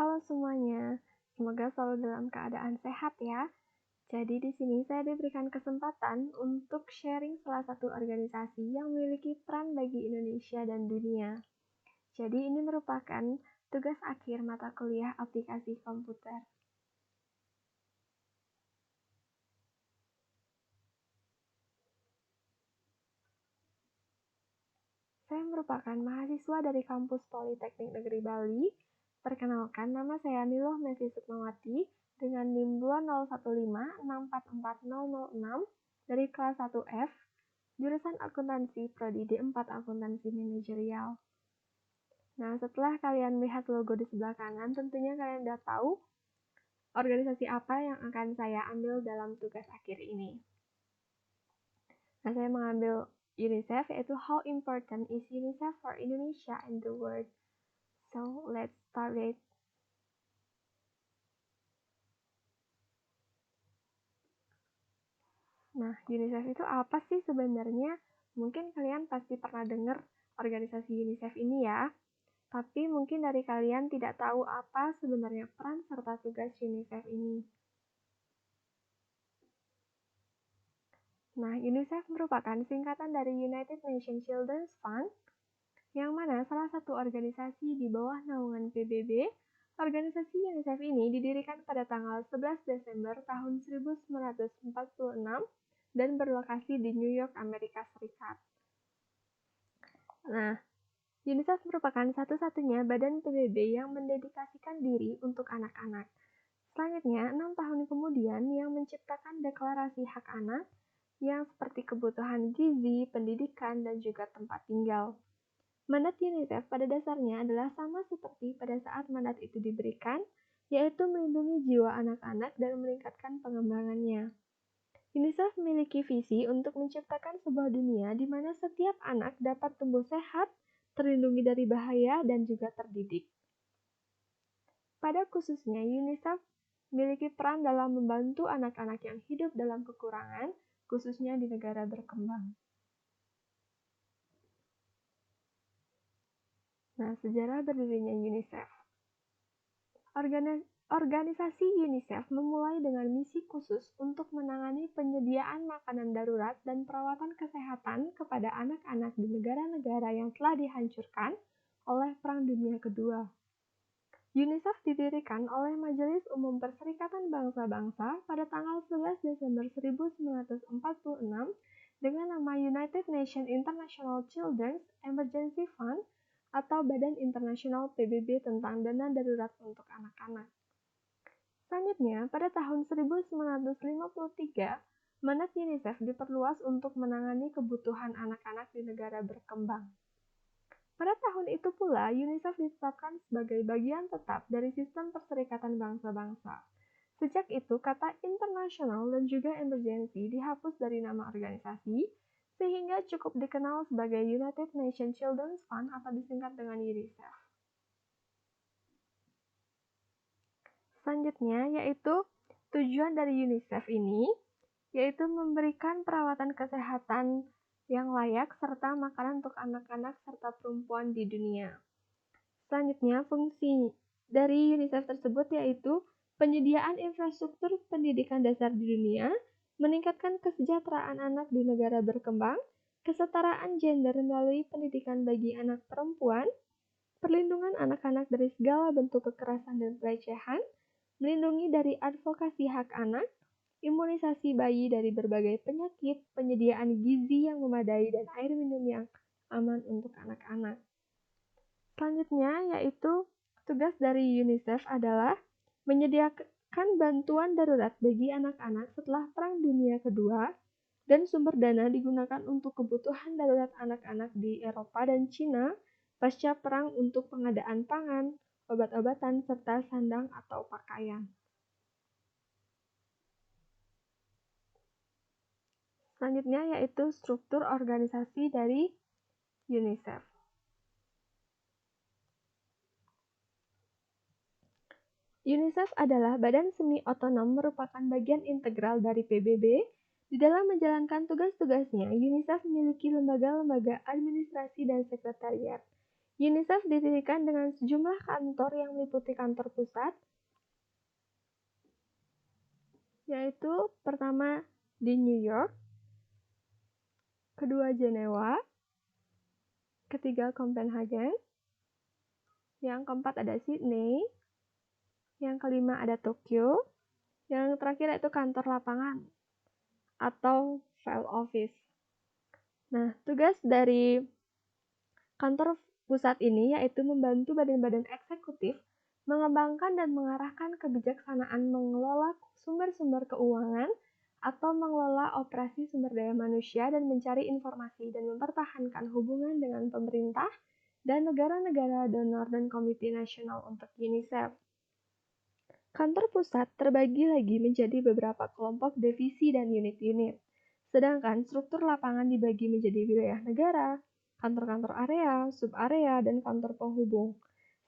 Halo semuanya, semoga selalu dalam keadaan sehat ya. Jadi di sini saya diberikan kesempatan untuk sharing salah satu organisasi yang memiliki peran bagi Indonesia dan dunia. Jadi ini merupakan tugas akhir mata kuliah aplikasi komputer. Saya merupakan mahasiswa dari kampus Politeknik Negeri Bali. Perkenalkan, nama saya Niloh Mevi Sukmawati dengan NIM 2015644006 dari kelas 1F, jurusan akuntansi Prodi D4 Akuntansi Manajerial. Nah, setelah kalian melihat logo di sebelah kanan, tentunya kalian udah tahu organisasi apa yang akan saya ambil dalam tugas akhir ini. Nah, saya mengambil UNICEF, yaitu How Important is UNICEF for Indonesia and the World. So, let's start it. Nah, UNICEF itu apa sih sebenarnya? Mungkin kalian pasti pernah dengar organisasi UNICEF ini ya. Tapi mungkin dari kalian tidak tahu apa sebenarnya peran serta tugas UNICEF ini. Nah, UNICEF merupakan singkatan dari United Nations Children's Fund, yang mana salah satu organisasi di bawah naungan PBB. Organisasi UNICEF ini didirikan pada tanggal 11 Desember tahun 1946 dan berlokasi di New York, Amerika Serikat. Nah, UNICEF merupakan satu-satunya badan PBB yang mendedikasikan diri untuk anak-anak. Selanjutnya, 6 tahun kemudian yang menciptakan deklarasi hak anak yang seperti kebutuhan gizi, pendidikan, dan juga tempat tinggal. Mandat UNICEF pada dasarnya adalah sama seperti pada saat mandat itu diberikan, yaitu melindungi jiwa anak-anak dan meningkatkan pengembangannya. UNICEF memiliki visi untuk menciptakan sebuah dunia di mana setiap anak dapat tumbuh sehat, terlindungi dari bahaya, dan juga terdidik. Pada khususnya, UNICEF memiliki peran dalam membantu anak-anak yang hidup dalam kekurangan, khususnya di negara berkembang. Nah, sejarah berdirinya UNICEF. Organisasi UNICEF memulai dengan misi khusus untuk menangani penyediaan makanan darurat dan perawatan kesehatan kepada anak-anak di negara-negara yang telah dihancurkan oleh Perang Dunia Kedua. UNICEF didirikan oleh Majelis Umum Perserikatan Bangsa-Bangsa pada tanggal 11 Desember 1946 dengan nama United Nations International Children's Emergency Fund atau Badan Internasional PBB tentang dana darurat untuk anak-anak. Selanjutnya, pada tahun 1953, mandat UNICEF diperluas untuk menangani kebutuhan anak-anak di negara berkembang. Pada tahun itu pula, UNICEF ditetapkan sebagai bagian tetap dari sistem Perserikatan Bangsa-Bangsa. Sejak itu, kata internasional dan juga emergency dihapus dari nama organisasi, sehingga cukup dikenal sebagai United Nations Children's Fund atau disingkat dengan UNICEF. Selanjutnya, yaitu tujuan dari UNICEF ini, yaitu memberikan perawatan kesehatan yang layak serta makanan untuk anak-anak serta perempuan di dunia. Selanjutnya, fungsi dari UNICEF tersebut yaitu penyediaan infrastruktur pendidikan dasar di dunia, meningkatkan kesejahteraan anak di negara berkembang, kesetaraan gender melalui pendidikan bagi anak perempuan, perlindungan anak-anak dari segala bentuk kekerasan dan pelecehan, melindungi dari advokasi hak anak, imunisasi bayi dari berbagai penyakit, penyediaan gizi yang memadai, dan air minum yang aman untuk anak-anak. Selanjutnya, yaitu tugas dari UNICEF adalah menyediakan bantuan darurat bagi anak-anak setelah Perang Dunia Kedua, dan sumber dana digunakan untuk kebutuhan darurat anak-anak di Eropa dan Cina pasca perang untuk pengadaan pangan, obat-obatan, serta sandang atau pakaian. Selanjutnya yaitu struktur organisasi dari UNICEF. UNICEF adalah badan semi-otonom merupakan bagian integral dari PBB. Di dalam menjalankan tugas-tugasnya, UNICEF memiliki lembaga-lembaga administrasi dan sekretariat. UNICEF didirikan dengan sejumlah kantor yang meliputi kantor pusat, yaitu pertama di New York, kedua Jenewa, ketiga Copenhagen, yang keempat ada Sydney, yang kelima ada Tokyo, yang terakhir yaitu kantor lapangan atau field office. Nah, tugas dari kantor pusat ini yaitu membantu badan-badan eksekutif mengembangkan dan mengarahkan kebijaksanaan mengelola sumber-sumber keuangan atau mengelola operasi sumber daya manusia dan mencari informasi dan mempertahankan hubungan dengan pemerintah dan negara-negara donor dan Komite Nasional untuk UNICEF. Kantor pusat terbagi lagi menjadi beberapa kelompok divisi dan unit-unit, sedangkan struktur lapangan dibagi menjadi wilayah negara, kantor-kantor area, sub-area, dan kantor penghubung.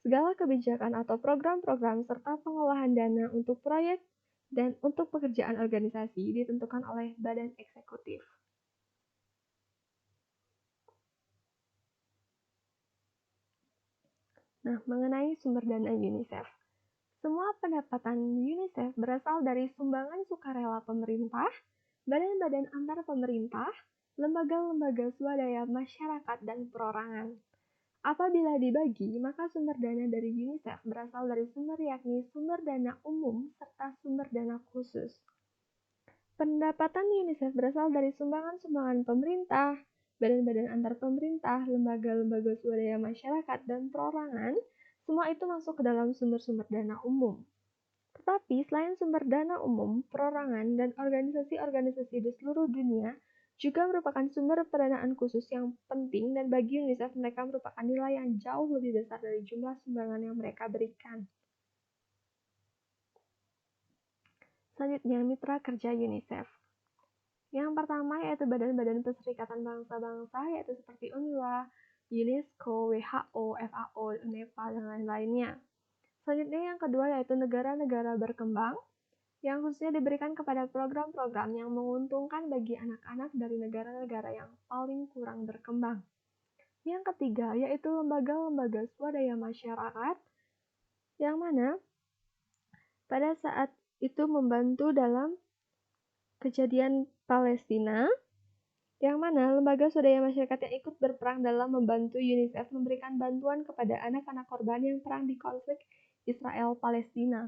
Segala kebijakan atau program-program serta pengolahan dana untuk proyek dan untuk pekerjaan organisasi ditentukan oleh badan eksekutif. Nah, mengenai sumber dana UNICEF. Semua pendapatan UNICEF berasal dari sumbangan sukarela pemerintah, badan-badan antar pemerintah, lembaga-lembaga swadaya masyarakat, dan perorangan. Apabila dibagi, maka sumber dana dari UNICEF berasal dari sumber yakni sumber dana umum serta sumber dana khusus. Pendapatan UNICEF berasal dari sumbangan-sumbangan pemerintah, badan-badan antar pemerintah, lembaga-lembaga swadaya masyarakat, dan perorangan. Semua itu masuk ke dalam sumber-sumber dana umum. Tetapi selain sumber dana umum, perorangan, dan organisasi-organisasi di seluruh dunia juga merupakan sumber pendanaan khusus yang penting dan bagi UNICEF mereka merupakan nilai yang jauh lebih besar dari jumlah sumbangan yang mereka berikan. Selanjutnya, mitra kerja UNICEF. Yang pertama yaitu badan-badan Perserikatan Bangsa-Bangsa yaitu seperti UNRWA, UNESCO, WHO, FAO, UNEPA, dan lain-lainnya. Selanjutnya yang kedua yaitu negara-negara berkembang yang khususnya diberikan kepada program-program yang menguntungkan bagi anak-anak dari negara-negara yang paling kurang berkembang. Yang ketiga yaitu lembaga-lembaga swadaya masyarakat yang mana pada saat itu membantu dalam kejadian Palestina, yang mana lembaga swadaya masyarakat yang ikut berperang dalam membantu UNICEF memberikan bantuan kepada anak-anak korban yang perang di konflik Israel-Palestina,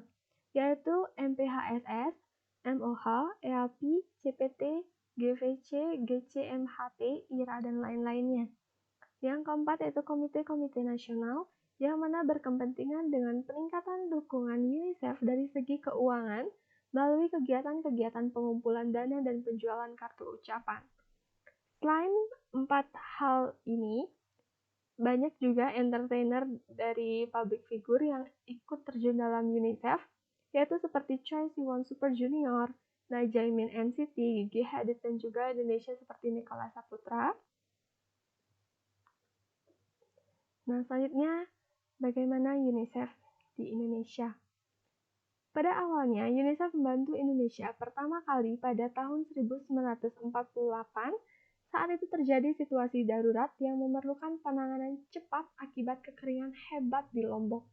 yaitu MPHSS, MOH, EAP, CPT, GVC, GCMHT, IRA, dan lain-lainnya. Yang keempat yaitu komite-komite nasional yang mana berkepentingan dengan peningkatan dukungan UNICEF dari segi keuangan melalui kegiatan-kegiatan pengumpulan dana dan penjualan kartu ucapan. Selain 4 hal ini, banyak juga entertainer dari public figure yang ikut terjun dalam UNICEF, yaitu seperti Choi Siwon Super Junior, Najamin NCT, Gigi Hadid, dan juga Indonesia seperti Nicholas Saputra. Nah, selanjutnya, bagaimana UNICEF di Indonesia? Pada awalnya, UNICEF membantu Indonesia pertama kali pada tahun 1948 saat itu terjadi situasi darurat yang memerlukan penanganan cepat akibat kekeringan hebat di Lombok.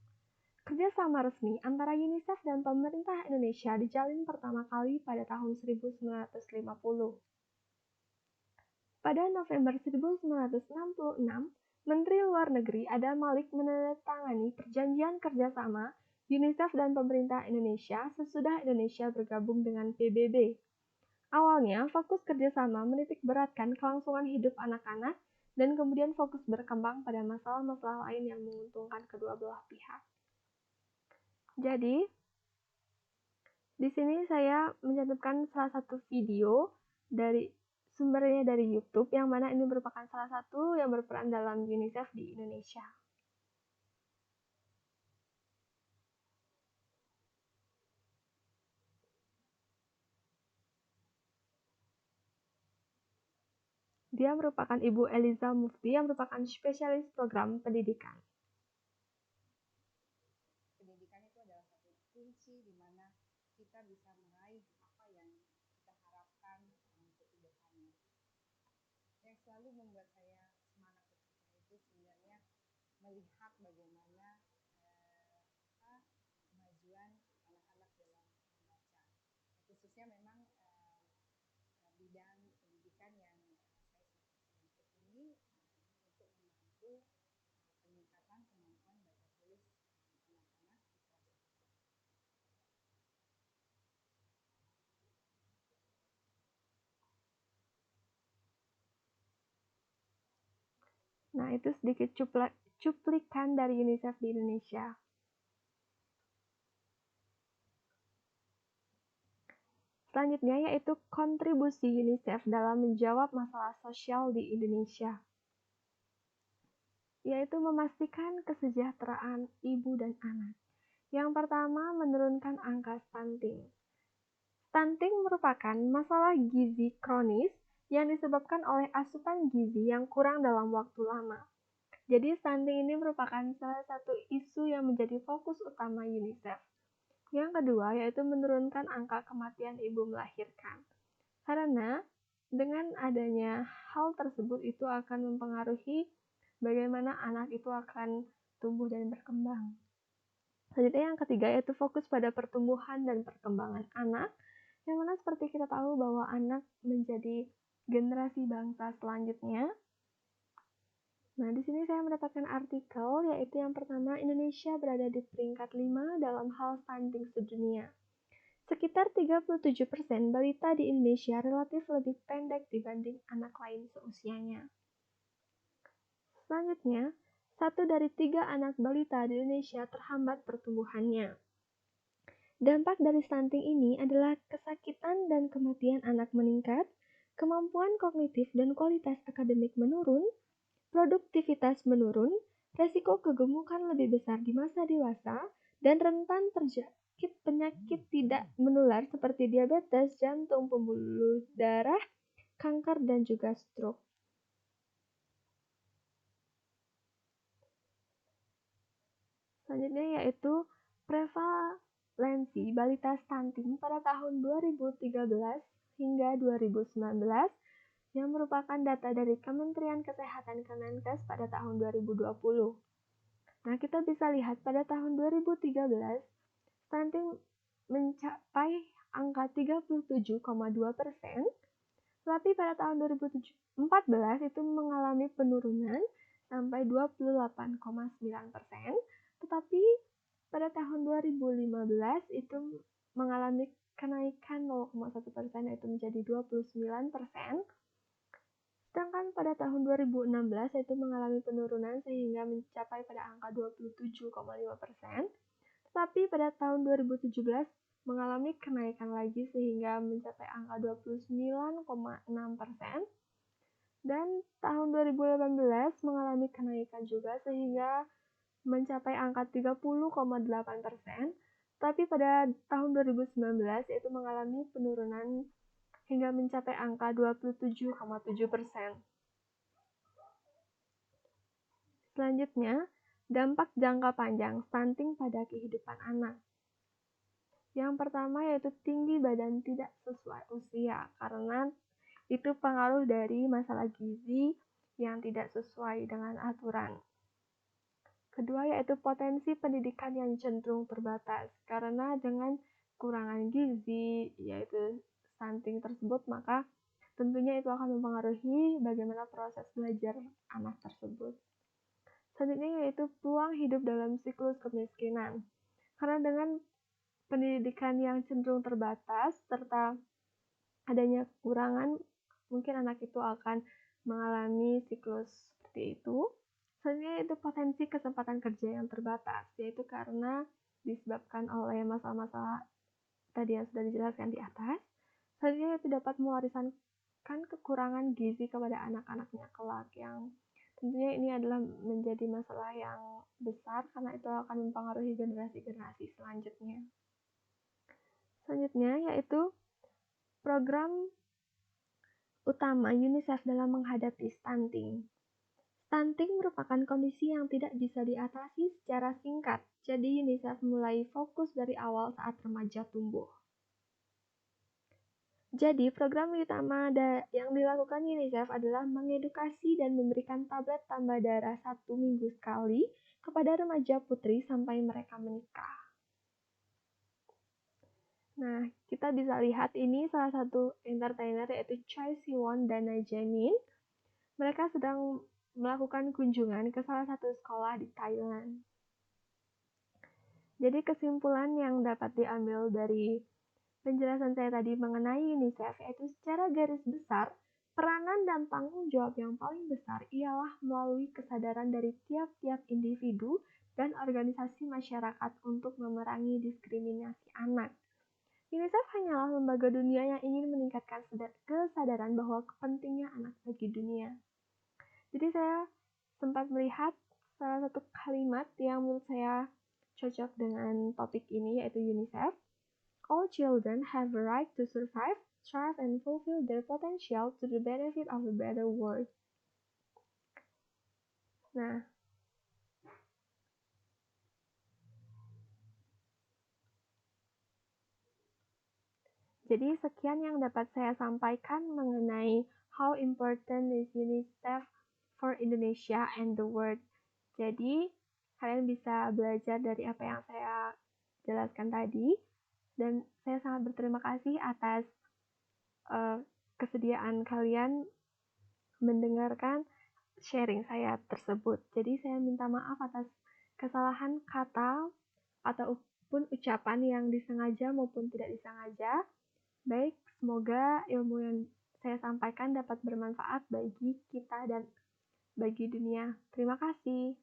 Kerjasama resmi antara UNICEF dan pemerintah Indonesia dijalin pertama kali pada tahun 1950. Pada November 1966, Menteri Luar Negeri Adam Malik menandatangani perjanjian kerjasama UNICEF dan pemerintah Indonesia sesudah Indonesia bergabung dengan PBB. Awalnya, fokus kerjasama menitik beratkan kelangsungan hidup anak-anak dan kemudian fokus berkembang pada masalah-masalah lain yang menguntungkan kedua belah pihak. Jadi, di sini saya mencantumkan salah satu video dari sumbernya dari YouTube, yang mana ini merupakan salah satu yang berperan dalam UNICEF di Indonesia. Dia merupakan Ibu Eliza Mufti yang merupakan spesialis program pendidikan. Pendidikan itu adalah satu kunci di mana kita bisa meraih apa yang kita harapkan untuk kedepannya. Yang selalu membuat saya semangat bekerja itu sebenarnya melihat bagaimana kemajuan anak-anak dalam membaca. Khususnya memang bidang pendidikan yang saya sedikit ini untuk membantu peningkatan kemampuan baca tulis anak-anak di kelas. Nah, itu sedikit cuplikan dari UNICEF di Indonesia. Selanjutnya yaitu kontribusi UNICEF dalam menjawab masalah sosial di Indonesia, yaitu memastikan kesejahteraan ibu dan anak. Yang pertama, menurunkan angka stunting. Stunting merupakan masalah gizi kronis yang disebabkan oleh asupan gizi yang kurang dalam waktu lama. Jadi stunting ini merupakan salah satu isu yang menjadi fokus utama UNICEF. Yang kedua yaitu menurunkan angka kematian ibu melahirkan. Karena dengan adanya hal tersebut itu akan mempengaruhi bagaimana anak itu akan tumbuh dan berkembang. Selanjutnya yang ketiga yaitu fokus pada pertumbuhan dan perkembangan anak, yang mana seperti kita tahu bahwa anak menjadi generasi bangsa selanjutnya. Nah, di sini saya mendapatkan artikel yaitu yang pertama, Indonesia berada di peringkat 5 dalam hal stunting sedunia. Sekitar 37% balita di Indonesia relatif lebih pendek dibanding anak lain seusianya. Selanjutnya, 1 dari 3 anak balita di Indonesia terhambat pertumbuhannya. Dampak dari stunting ini adalah kesakitan dan kematian anak meningkat, kemampuan kognitif dan kualitas akademik menurun, produktivitas menurun, resiko kegemukan lebih besar di masa dewasa, dan rentan terjangkit penyakit tidak menular seperti diabetes, jantung, pembuluh darah, kanker, dan juga stroke. Selanjutnya yaitu prevalensi balita stunting pada tahun 2013 hingga 2019 yang merupakan data dari Kementerian Kesehatan Kemenkes pada tahun 2020. Nah, kita bisa lihat pada tahun 2013, stunting mencapai angka 37,2%, tetapi pada tahun 2014 itu mengalami penurunan sampai 28,9%, tetapi pada tahun 2015 itu mengalami kenaikan 0,1% yaitu menjadi 29%. Sedangkan pada tahun 2016 itu mengalami penurunan sehingga mencapai pada angka 27,5%. Tetapi pada tahun 2017 mengalami kenaikan lagi sehingga mencapai angka 29,6%. Dan tahun 2018 mengalami kenaikan juga sehingga mencapai angka 30,8%. Tapi pada tahun 2019 yaitu mengalami penurunan hingga mencapai angka 27,7%. Selanjutnya, dampak jangka panjang stunting pada kehidupan anak. Yang pertama yaitu tinggi badan tidak sesuai usia, karena itu pengaruh dari masalah gizi yang tidak sesuai dengan aturan. Kedua yaitu potensi pendidikan yang cenderung terbatas, karena dengan kurangan gizi yaitu stunting tersebut maka tentunya itu akan mempengaruhi bagaimana proses belajar anak tersebut. Selanjutnya yaitu peluang hidup dalam siklus kemiskinan, karena dengan pendidikan yang cenderung terbatas serta adanya kekurangan mungkin anak itu akan mengalami siklus seperti itu. Selanjutnya itu potensi kesempatan kerja yang terbatas, yaitu karena disebabkan oleh masalah-masalah tadi yang sudah dijelaskan di atas. Selanjutnya itu dapat mewariskan kekurangan gizi kepada anak-anaknya kelak, yang tentunya ini adalah menjadi masalah yang besar karena itu akan mempengaruhi generasi-generasi selanjutnya. Selanjutnya yaitu program utama UNICEF dalam menghadapi stunting. Stunting merupakan kondisi yang tidak bisa diatasi secara singkat, jadi UNICEF mulai fokus dari awal saat remaja tumbuh. Jadi, program utama yang dilakukan UNICEF adalah mengedukasi dan memberikan tablet tambah darah 1 minggu sekali kepada remaja putri sampai mereka menikah. Nah, kita bisa lihat ini salah satu entertainer yaitu Choi Siwon dan Najamin. Mereka sedang melakukan kunjungan ke salah satu sekolah di Thailand. Jadi kesimpulan yang dapat diambil dari penjelasan saya tadi mengenai UNICEF yaitu secara garis besar, peranan dan tanggung jawab yang paling besar ialah melalui kesadaran dari tiap-tiap individu dan organisasi masyarakat untuk memerangi diskriminasi anak. UNICEF hanyalah lembaga dunia yang ingin meningkatkan kesadaran bahwa pentingnya anak bagi dunia. Jadi saya sempat melihat salah satu kalimat yang menurut saya cocok dengan topik ini yaitu UNICEF. All children have a right to survive, thrive, and fulfill their potential to the benefit of a better world. Nah, jadi sekian yang dapat saya sampaikan mengenai how important is UNICEF for Indonesia and the world. Jadi, kalian bisa belajar dari apa yang saya jelaskan tadi. Dan saya sangat berterima kasih atas kesediaan kalian mendengarkan sharing saya tersebut. Jadi saya minta maaf atas kesalahan kata ataupun ucapan yang disengaja maupun tidak disengaja. Baik, semoga ilmu yang saya sampaikan dapat bermanfaat bagi kita dan bagi dunia. Terima kasih.